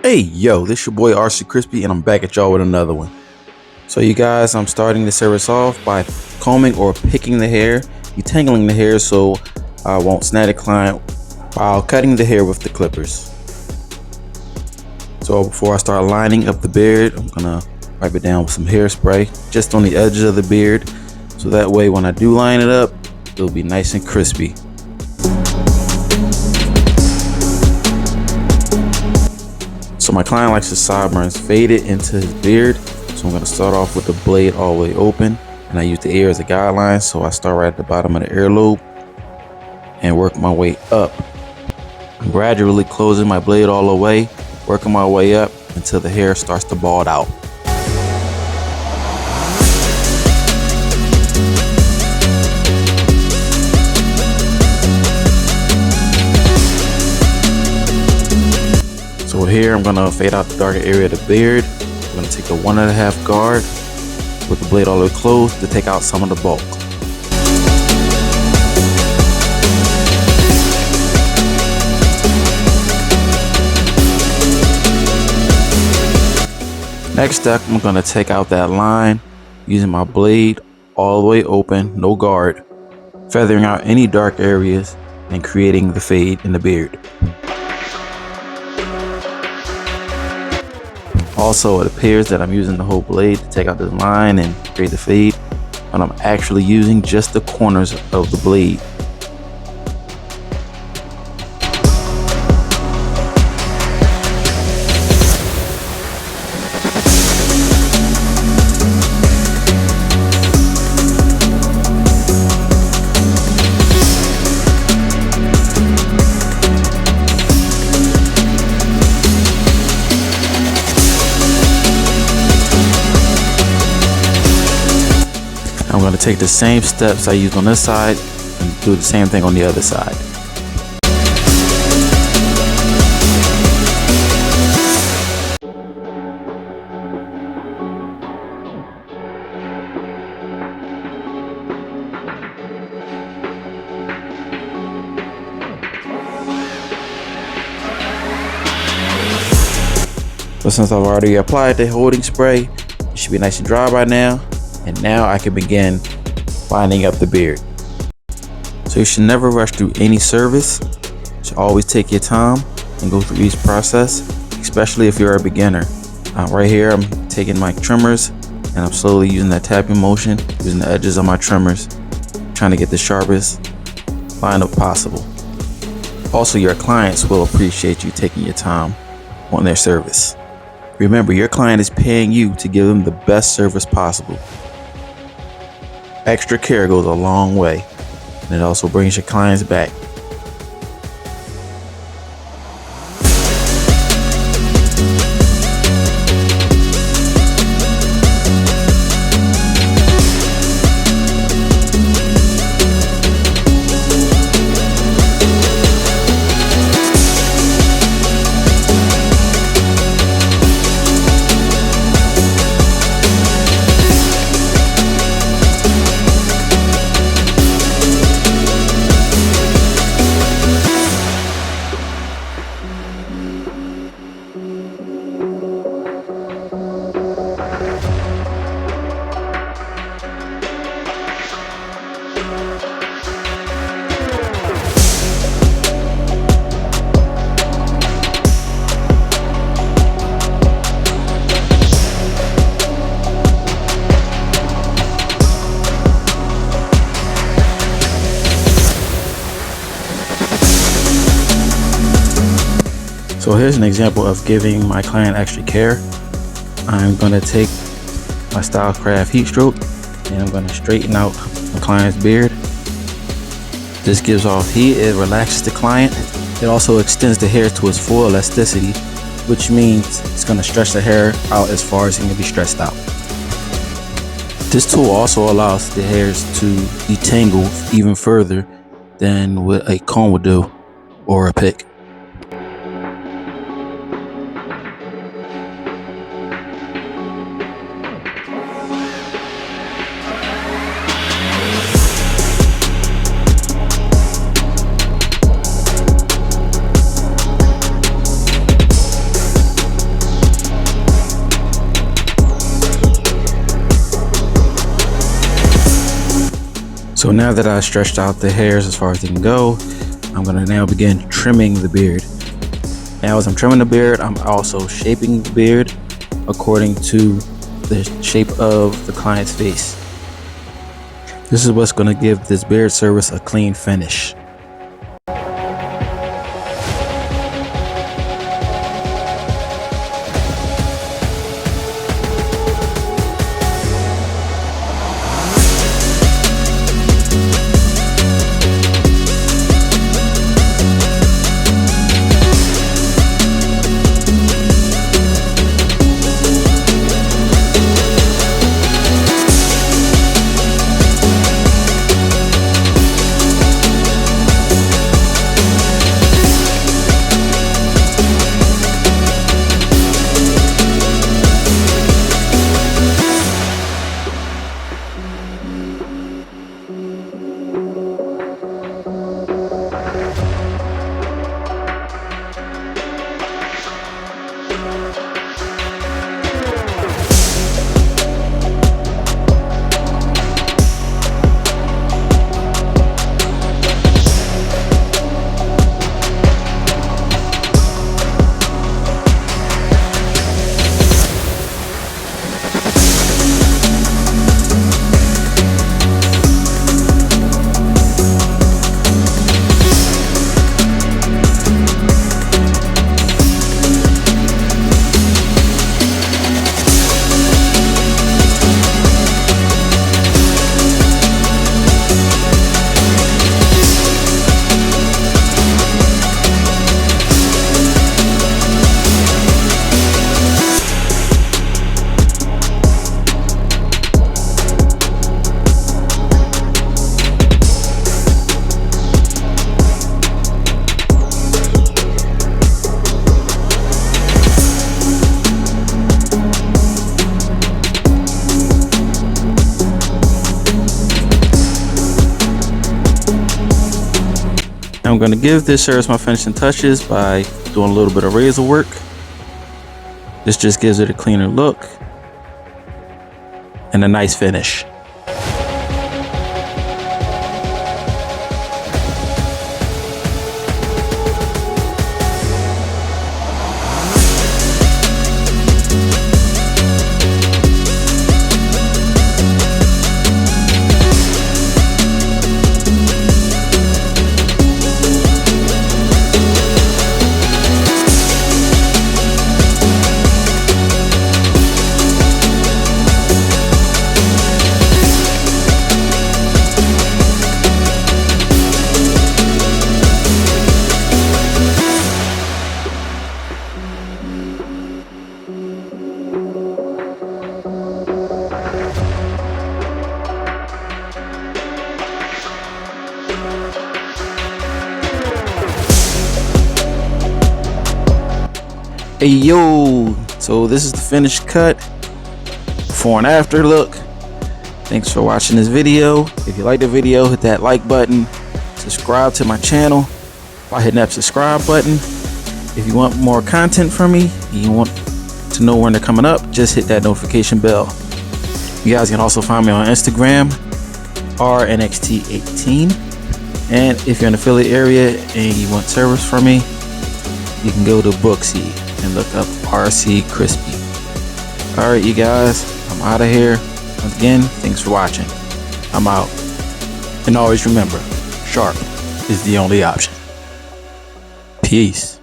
Hey yo, this your boy RC Crispy and I'm back at y'all with another one. So you guys, I'm starting the service off by combing or picking the hair, detangling the hair so I won't snag the client while cutting the hair with the clippers. So before I start lining up the beard, I'm gonna wipe it down with some hairspray just on the edges of the beard, so that way when I do line it up, it'll be nice and crispy. So my client likes his sideburns faded into his beard, so I'm going to start off with the blade all the way open, and I use the ear as a guideline, so I start right at the bottom of the earlobe and work my way up. I'm gradually closing my blade all the way, working my way up until the hair starts to bald out. So here I'm gonna fade out the darker area of the beard. I'm gonna take the 1.5 guard with the blade all the way closed to take out some of the bulk. Next step, I'm gonna take out that line using my blade all the way open, no guard, feathering out any dark areas and creating the fade in the beard. Also, it appears that I'm using the whole blade to take out this line and create the fade, but I'm actually using just the corners of the blade. I'm going to take the same steps I used on this side and do the same thing on the other side. So since I've already applied the holding spray, it should be nice and dry by now. And now I can begin lining up the beard. So you should never rush through any service. You should always take your time and go through each process, especially if you're a beginner. Right here, I'm taking my trimmers and I'm slowly using that tapping motion, using the edges of my trimmers, trying to get the sharpest line up possible. Also, your clients will appreciate you taking your time on their service. Remember, your client is paying you to give them the best service possible. Extra care goes a long way, and it also brings your clients back. So here's an example of giving my client extra care. I'm going to take my Stylecraft heat stroke and I'm going to straighten out my client's beard. This gives off heat, it relaxes the client. It also extends the hair to its full elasticity, which means it's going to stretch the hair out as far as it can be stretched out. This tool also allows the hairs to detangle even further than what a comb would do or a pick. So now that I stretched out the hairs as far as they can go, I'm gonna now begin trimming the beard. Now as I'm trimming the beard, I'm also shaping the beard according to the shape of the client's face. This is what's gonna give this beard service a clean finish. I'm going to give this service my finishing touches by doing a little bit of razor work. This just gives it a cleaner look and a nice finish. Hey yo, so this is the finished cut, before and after look. Thanks for watching this video. If you like the video, hit that like button, subscribe to my channel by hitting that subscribe button. If you want more content from me, you want to know when they're coming up, just hit that notification bell. You guys can also find me on Instagram, rnxt18, and if you're in the Philly area and you want service from me, you can go to Booksy and look up RC Crispy. Alright you guys, I'm out of here. Once again, thanks for watching. I'm out. And always remember, sharp is the only option. Peace.